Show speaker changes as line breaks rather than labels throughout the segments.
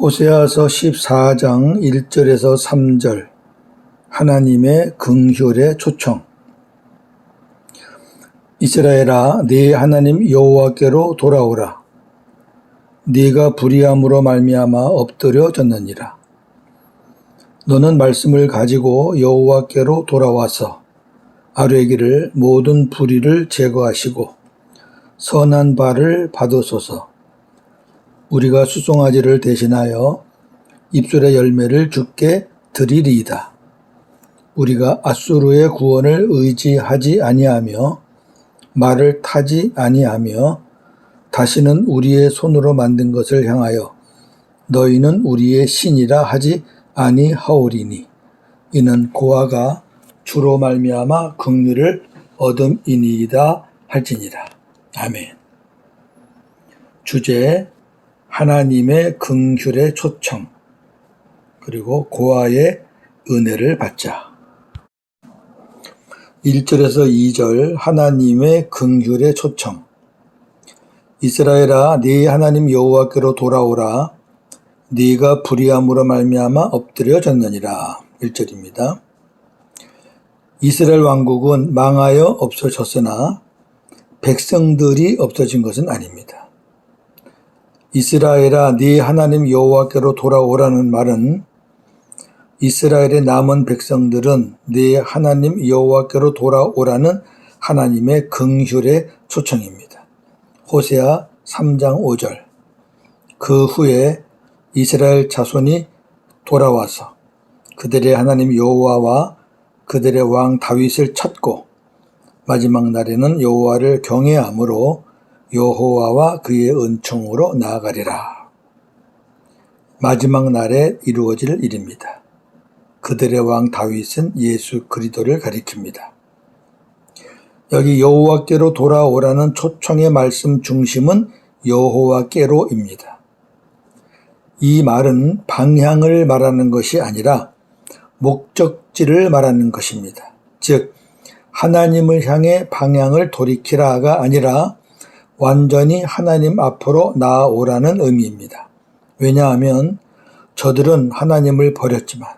호세아서 14장 1절에서 3절 하나님의 긍휼의 초청. 이스라엘아, 네 하나님 여호와께로 돌아오라. 네가 불의함으로 말미암아 엎드려졌느니라. 너는 말씀을 가지고 여호와께로 돌아와서 아뢰기를 모든 불의를 제거하시고 선한 바를 받으소서. 우리가 수송아지를 대신하여 입술의 열매를 주께 드리리이다. 우리가 앗수르의 구원을 의지하지 아니하며 말을 타지 아니하며 다시는 우리의 손으로 만든 것을 향하여 너희는 우리의 신이라 하지 아니하오리니 이는 고아가 주로 말미암아 긍휼을 얻음이니이다 할지니라. 아멘. 주제: 하나님의 긍휼의 초청, 그리고 고아의 은혜를 받자. 1절에서 2절 하나님의 긍휼의 초청. 이스라엘아, 네 하나님 여호와께로 돌아오라. 네가 불의함으로 말미암아 엎드려졌느니라. 1절입니다. 이스라엘 왕국은 망하여 없어졌으나 백성들이 없어진 것은 아닙니다. 이스라엘아, 네 하나님 여호와께로 돌아오라는 말은 이스라엘의 남은 백성들은 네 하나님 여호와께로 돌아오라는 하나님의 긍휼의 초청입니다. 호세아 3장 5절. 그 후에 이스라엘 자손이 돌아와서 그들의 하나님 여호와와 그들의 왕 다윗을 찾고 마지막 날에는 여호와를 경외함으로 여호와와 그의 은총으로 나아가리라. 마지막 날에 이루어질 일입니다. 그들의 왕 다윗은 예수 그리스도를 가리킵니다. 여기 여호와께로 돌아오라는 초청의 말씀 중심은 여호와께로입니다. 이 말은 방향을 말하는 것이 아니라 목적지를 말하는 것입니다. 즉, 하나님을 향해 방향을 돌이키라가 아니라 완전히 하나님 앞으로 나아오라는 의미입니다. 왜냐하면 저들은 하나님을 버렸지만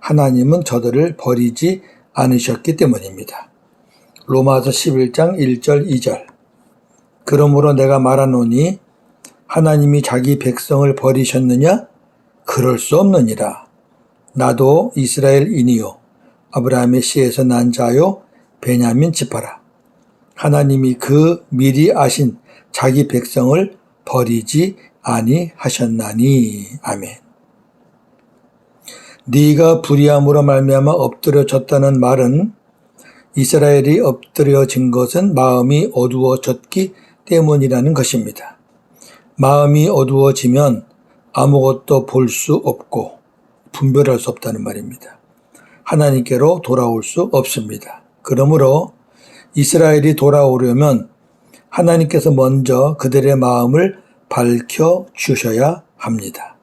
하나님은 저들을 버리지 않으셨기 때문입니다. 로마서 11장 1절 2절. 그러므로 내가 말하노니 하나님이 자기 백성을 버리셨느냐? 그럴 수 없느니라. 나도 이스라엘인이요 아브라함의 씨에서 난 자요 베냐민 지파라. 하나님이 그 미리 아신 자기 백성을 버리지 아니하셨나니. 아멘. 네가 불의함으로 말미암아 엎드려졌다는 말은 이스라엘이 엎드려진 것은 마음이 어두워졌기 때문이라는 것입니다. 마음이 어두워지면 아무것도 볼 수 없고 분별할 수 없다는 말입니다. 하나님께로 돌아올 수 없습니다. 그러므로 이스라엘이 돌아오려면 하나님께서 먼저 그들의 마음을 밝혀주셔야 합니다.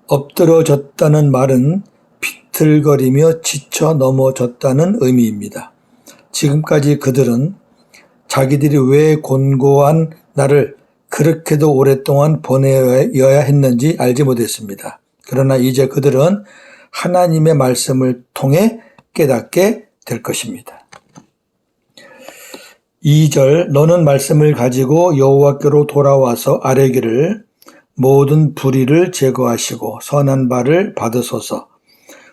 엎드러졌다는 말은 비틀거리며 지쳐 넘어졌다는 의미입니다. 지금까지 그들은 자기들이 왜 곤고한 나를 그렇게도 오랫동안 보내어야 했는지 알지 못했습니다. 그러나 이제 그들은 하나님의 말씀을 통해 깨닫게 될 것입니다. 2절 너는 말씀을 가지고 여호와께로 돌아와서 아뢰기를 모든 불의를 제거하시고 선한 바를 받으소서.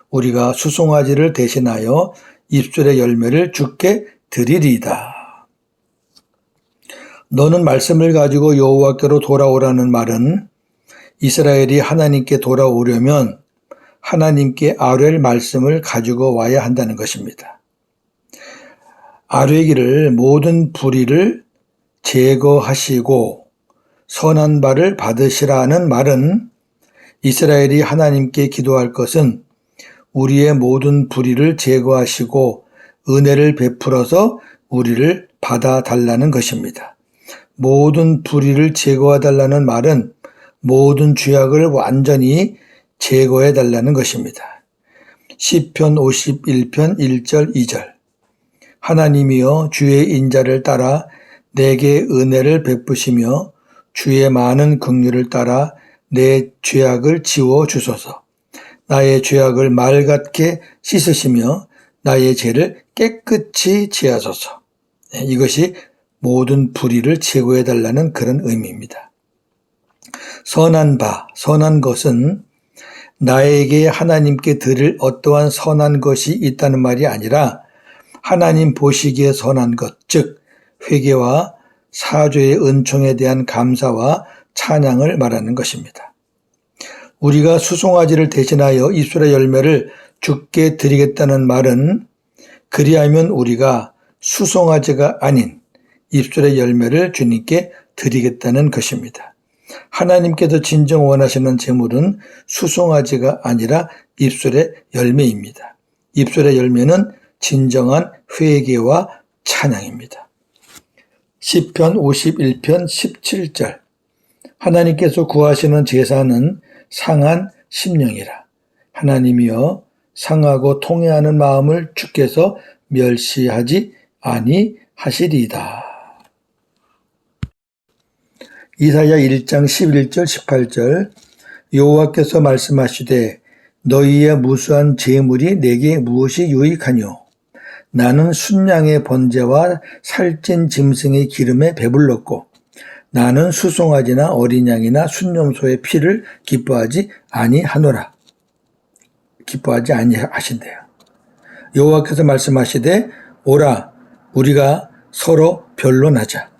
우리가 수송아지를 대신하여 입술의 열매를 주께 드리리이다. 너는 말씀을 가지고 여호와께로 돌아오라는 말은 이스라엘이 하나님께 돌아오려면 하나님께 아뢰일 말씀을 가지고 와야 한다는 것입니다. 아뢰기를 모든 불의를 제거하시고 선한 바를 받으시라는 말은 이스라엘이 하나님께 기도할 것은 우리의 모든 불의를 제거하시고 은혜를 베풀어서 우리를 받아달라는 것입니다. 모든 불의를 제거해달라는 말은 모든 죄악을 완전히 제거해달라는 것입니다. 시편 51편 1절 2절. 하나님이여 주의 인자를 따라 내게 은혜를 베푸시며 주의 많은 긍휼을 따라 내 죄악을 지워 주소서. 나의 죄악을 맑게 씻으시며 나의 죄를 깨끗이 지하소서. 이것이 모든 불의를 제거해달라는 그런 의미입니다. 선한 것은 나에게 하나님께 드릴 어떠한 선한 것이 있다는 말이 아니라 하나님 보시기에 선한 것, 즉 회개와 사죄의 은총에 대한 감사와 찬양을 말하는 것입니다. 우리가 수송아지를 대신하여 입술의 열매를 주께 드리겠다는 말은 그리하면 우리가 수송아지가 아닌 입술의 열매를 주님께 드리겠다는 것입니다. 하나님께서 진정 원하시는 제물은 수송아지가 아니라 입술의 열매입니다. 입술의 열매는 진정한 회개와 찬양입니다. 시편 51편 17절 하나님께서 구하시는 제사는 상한 심령이라. 하나님이여 상하고 통회하는 마음을 주께서 멸시하지 아니하시리이다. 이사야 1장 11절 18절 여호와께서 말씀하시되 너희의 무수한 제물이 내게 무엇이 유익하뇨? 나는 순양의 번제와 살찐 짐승의 기름에 배불렀고 나는 수송아지나 어린 양이나 순염소의 피를 기뻐하지 아니하노라. 기뻐하지 아니하신대요. 여호와께서 말씀하시되 오라 우리가 서로 변론하자.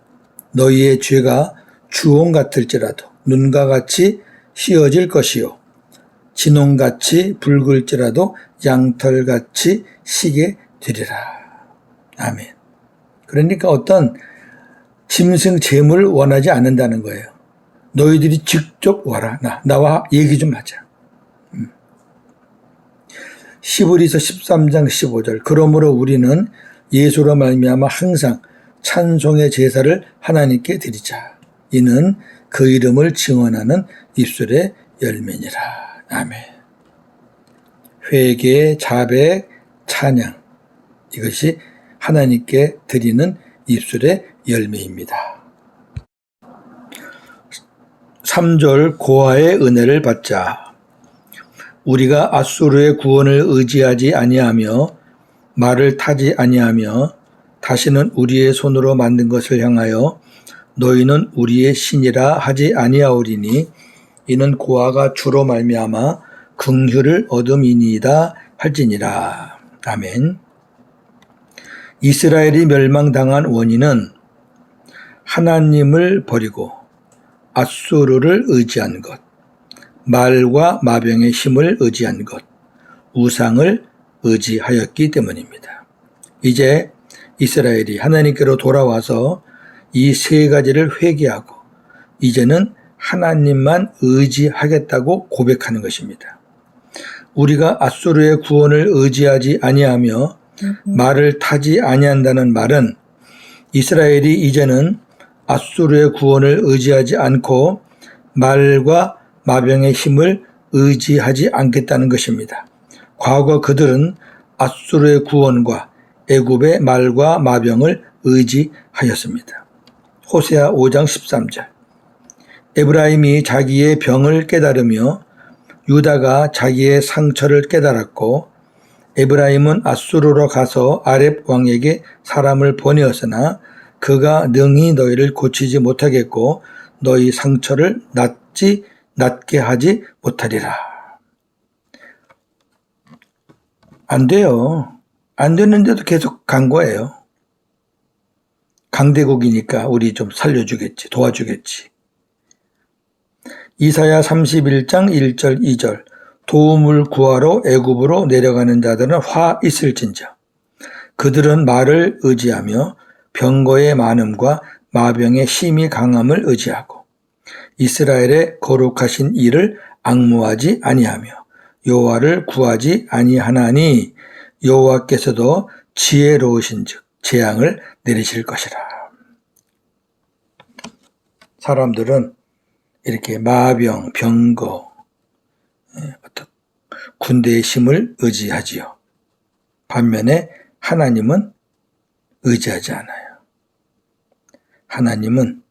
너희의 죄가 주홍 같을지라도 눈과 같이 휘어질 것이요 진홍같이 붉을지라도 양털같이 시게 되리라. 아멘. 그러니까 어떤 짐승 제물을 원하지 않는다는 거예요. 너희들이 직접 와라. 나와 얘기 좀 하자. 시브리서 13장 15절 그러므로 우리는 예수로 말미암아 항상 찬송의 제사를 하나님께 드리자. 이는 그 이름을 증언하는 입술의 열매니라. 아멘. 회개, 자백, 찬양 이것이 하나님께 드리는 입술의 열매입니다. 3절 고아의 은혜를 받자. 우리가 앗수르의 구원을 의지하지 아니하며 말을 타지 아니하며 다시는 우리의 손으로 만든 것을 향하여 너희는 우리의 신이라 하지 아니하오리니 이는 고아가 주로 말미암아 긍휼을 얻음이니이다 할지니라. 아멘. 이스라엘이 멸망당한 원인은 하나님을 버리고 앗수르를 의지한 것, 말과 마병의 힘을 의지한 것, 우상을 의지하였기 때문입니다. 이제 이스라엘이 하나님께로 돌아와서 이 세 가지를 회개하고 이제는 하나님만 의지하겠다고 고백하는 것입니다. 우리가 앗수르의 구원을 의지하지 아니하며 말을 타지 아니한다는 말은 이스라엘이 이제는 앗수르의 구원을 의지하지 않고 말과 마병의 힘을 의지하지 않겠다는 것입니다. 과거 그들은 앗수르의 구원과 애굽의 말과 마병을 의지하였습니다. 호세아 5장 13절 에브라임이 자기의 병을 깨달으며 유다가 자기의 상처를 깨달았고 에브라임은 앗수르로 가서 아렙 왕에게 사람을 보내었으나 그가 능히 너희를 고치지 못하겠고 너희 상처를 낫게 하지 못하리라. 안 돼요. 안 되는데도 계속 간 거예요. 강대국이니까 우리 좀 살려주겠지, 도와주겠지. 이사야 31장 1절 2절 도움을 구하러 애굽으로 내려가는 자들은 화 있을진저 그들은 말을 의지하며 병거의 많음과 마병의 힘이 강함을 의지하고 이스라엘의 거룩하신 이를 앙무하지 아니하며 여호와를 구하지 아니하나니 여호와께서도 지혜로우신즉 재앙을 내리실 것이라. 사람들은 이렇게 마병, 병거, 어떤 군대의 힘을 의지하지요. 반면에 하나님은 의지하지 않아요. 하나님은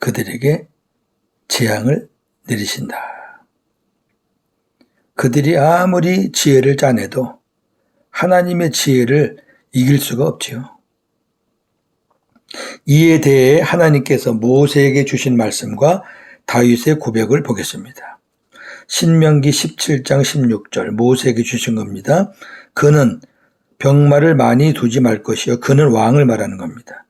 그들에게 재앙을 내리신다. 그들이 아무리 지혜를 짜내도 하나님의 지혜를 이길 수가 없지요. 이에 대해 하나님께서 모세에게 주신 말씀과 다윗의 고백을 보겠습니다. 신명기 17장 16절 모세에게 주신 겁니다. 그는 병마를 많이 두지 말 것이요. 그는 왕을 말하는 겁니다.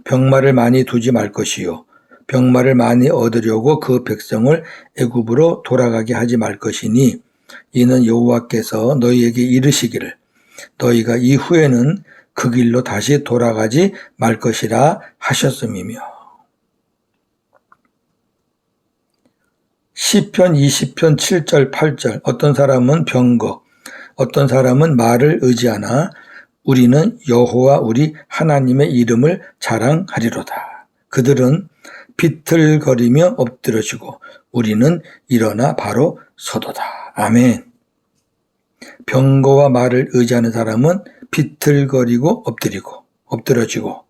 병마를 많이 두지 말 것이요. 병마를 많이 얻으려고 그 백성을 애굽으로 돌아가게 하지 말 것이니 이는 여호와께서 너희에게 이르시기를 너희가 이후에는 그 길로 다시 돌아가지 말 것이라 하셨음이며 시편 20편 7절 8절 어떤 사람은 병거 어떤 사람은 말을 의지하나 우리는 여호와 우리 하나님의 이름을 자랑하리로다. 그들은 비틀거리며 엎드러지고 우리는 일어나 바로 서도다. 아멘. 병거와 말을 의지하는 사람은 비틀거리고 엎드러지고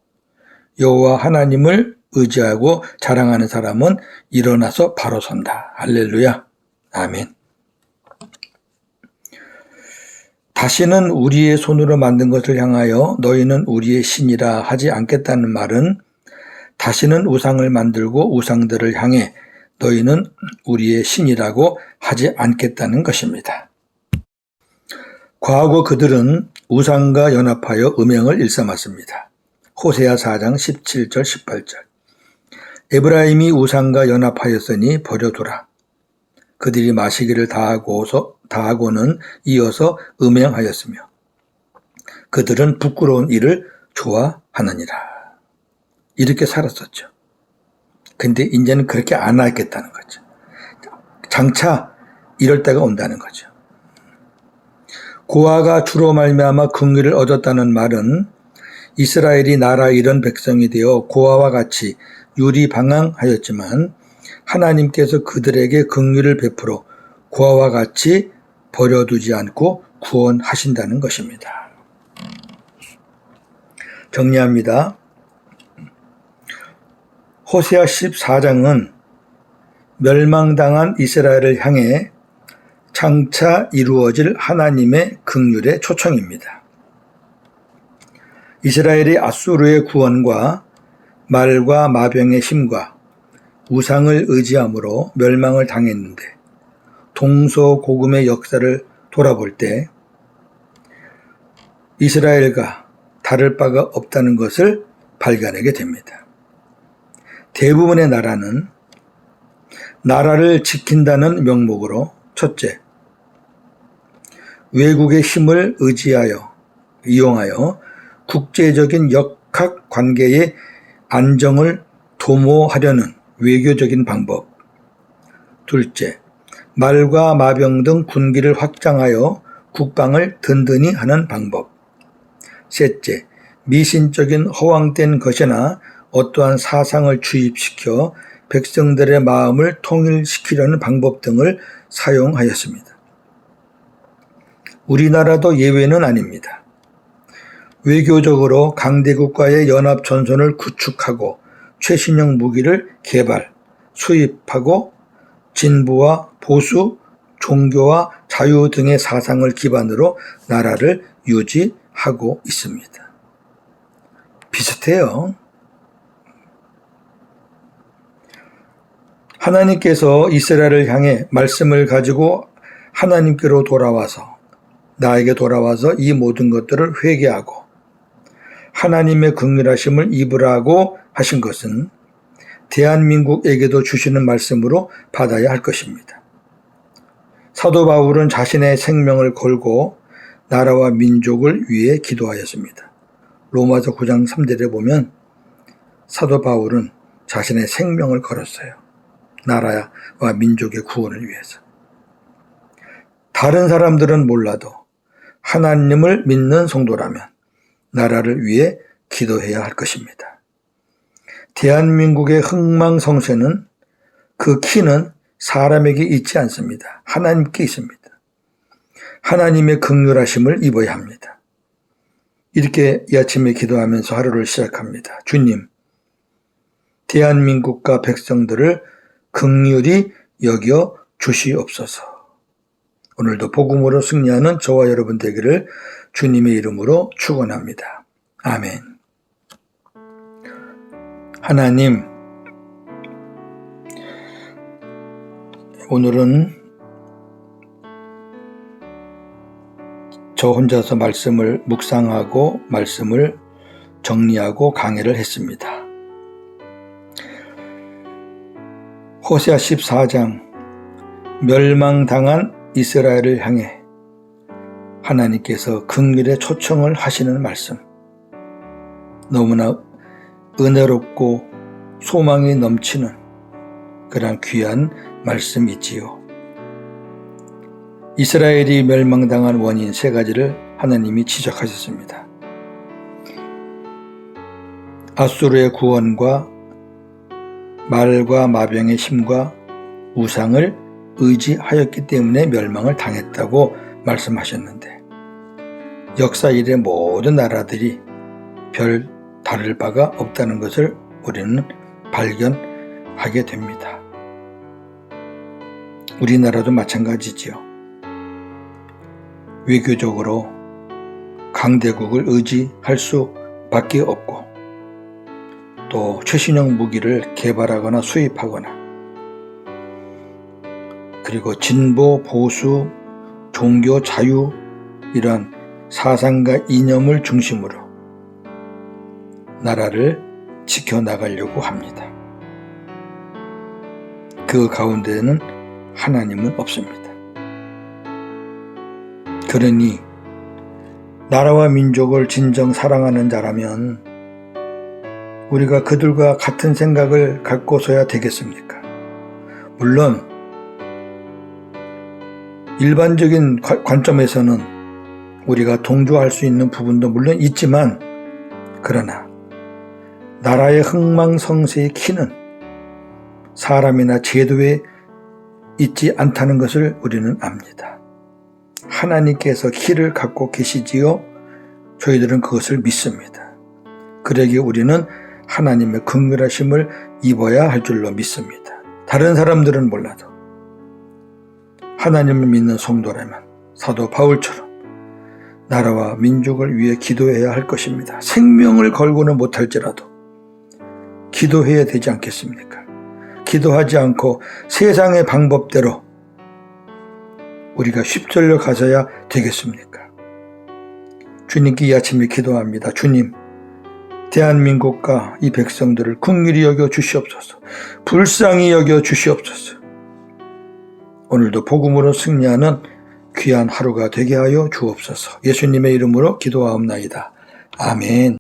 여호와 하나님을 의지하고 자랑하는 사람은 일어나서 바로 선다. 할렐루야. 아멘. 다시는 우리의 손으로 만든 것을 향하여 너희는 우리의 신이라 하지 않겠다는 말은 다시는 우상을 만들고 우상들을 향해 너희는 우리의 신이라고 하지 않겠다는 것입니다. 과거 그들은 우상과 연합하여 음행을 일삼았습니다. 호세아 4장 17절 18절 에브라임이 우상과 연합하였으니 버려두라. 그들이 마시기를 다하고는 이어서 음행하였으며 그들은 부끄러운 일을 좋아하느니라. 이렇게 살았었죠. 근데 이제는 그렇게 안 하겠다는 거죠. 장차 이럴 때가 온다는 거죠. 고아가 주로 말미암아 긍휼을 얻었다는 말은 이스라엘이 나라 잃은 백성이 되어 고아와 같이 유리방황하였지만 하나님께서 그들에게 긍휼을 베풀어 고아와 같이 버려두지 않고 구원하신다는 것입니다. 정리합니다. 호세아 14장은 멸망당한 이스라엘을 향해 장차 이루어질 하나님의 긍휼의 초청입니다. 이스라엘이 아수르의 구원과 말과 마병의 힘과 우상을 의지함으로 멸망을 당했는데 동서고금의 역사를 돌아볼 때 이스라엘과 다를 바가 없다는 것을 발견하게 됩니다. 대부분의 나라는 나라를 지킨다는 명목으로 첫째, 외국의 힘을 이용하여 국제적인 역학 관계의 안정을 도모하려는 외교적인 방법. 둘째, 말과 마병 등 군기를 확장하여 국방을 든든히 하는 방법. 셋째, 미신적인 허황된 것이나 어떠한 사상을 주입시켜 백성들의 마음을 통일시키려는 방법 등을 사용하였습니다. 우리나라도 예외는 아닙니다. 외교적으로 강대국과의 연합 전선을 구축하고 최신형 무기를 개발, 수입하고 진보와 보수, 종교와 자유 등의 사상을 기반으로 나라를 유지하고 있습니다. 비슷해요. 하나님께서 이스라엘을 향해 말씀을 가지고 하나님께로 나에게 돌아와서 이 모든 것들을 회개하고 하나님의 긍휼하심을 입으라고 하신 것은 대한민국에게도 주시는 말씀으로 받아야 할 것입니다. 사도 바울은 자신의 생명을 걸고 나라와 민족을 위해 기도하였습니다. 로마서 9장 3절에 보면 사도 바울은 자신의 생명을 걸었어요. 나라와 민족의 구원을 위해서. 다른 사람들은 몰라도 하나님을 믿는 성도라면 나라를 위해 기도해야 할 것입니다. 대한민국의 흥망성쇠는 그 키는 사람에게 있지 않습니다. 하나님께 있습니다. 하나님의 긍휼하심을 입어야 합니다. 이렇게 이 아침에 기도하면서 하루를 시작합니다. 주님, 대한민국과 백성들을 긍휼히 여겨 주시옵소서. 오늘도 복음으로 승리하는 저와 여러분 되기를 주님의 이름으로 축원합니다. 아멘. 하나님, 오늘은 저 혼자서 말씀을 묵상하고 말씀을 정리하고 강해를 했습니다. 호세아 14장, 멸망당한 이스라엘을 향해 하나님께서 긍휼의 초청을 하시는 말씀, 너무나 은혜롭고 소망이 넘치는 그런 귀한 말씀이지요. 이스라엘이 멸망당한 원인 3가지를 하나님이 지적하셨습니다. 아수르의 구원과 말과 마병의 힘과 우상을 의지하였기 때문에 멸망을 당했다고 말씀하셨는데, 역사 이래 모든 나라들이 별 다를 바가 없다는 것을 우리는 발견하게 됩니다. 우리나라도 마찬가지지요. 외교적으로 강대국을 의지할 수밖에 없고, 또 최신형 무기를 개발하거나 수입하거나, 그리고 진보, 보수, 종교, 자유, 이러한 사상과 이념을 중심으로 나라를 지켜나가려고 합니다. 그 가운데에는 하나님은 없습니다. 그러니 나라와 민족을 진정 사랑하는 자라면 우리가 그들과 같은 생각을 갖고서야 되겠습니까? 물론 일반적인 관점에서는 우리가 동조할 수 있는 부분도 물론 있지만, 그러나 나라의 흥망성쇠의 키는 사람이나 제도에 있지 않다는 것을 우리는 압니다. 하나님께서 키를 갖고 계시지요. 저희들은 그것을 믿습니다. 그러기에 우리는 하나님의 긍휼하심을 입어야 할 줄로 믿습니다. 다른 사람들은 몰라도 하나님을 믿는 성도라면 사도 바울처럼 나라와 민족을 위해 기도해야 할 것입니다. 생명을 걸고는 못할지라도 기도해야 되지 않겠습니까? 기도하지 않고 세상의 방법대로 우리가 휩쓸려 가서야 되겠습니까? 주님께 이 아침에 기도합니다. 주님, 대한민국과 이 백성들을 긍휼히 여겨 주시옵소서. 불쌍히 여겨 주시옵소서. 오늘도 복음으로 승리하는 귀한 하루가 되게 하여 주옵소서. 예수님의 이름으로 기도하옵나이다. 아멘.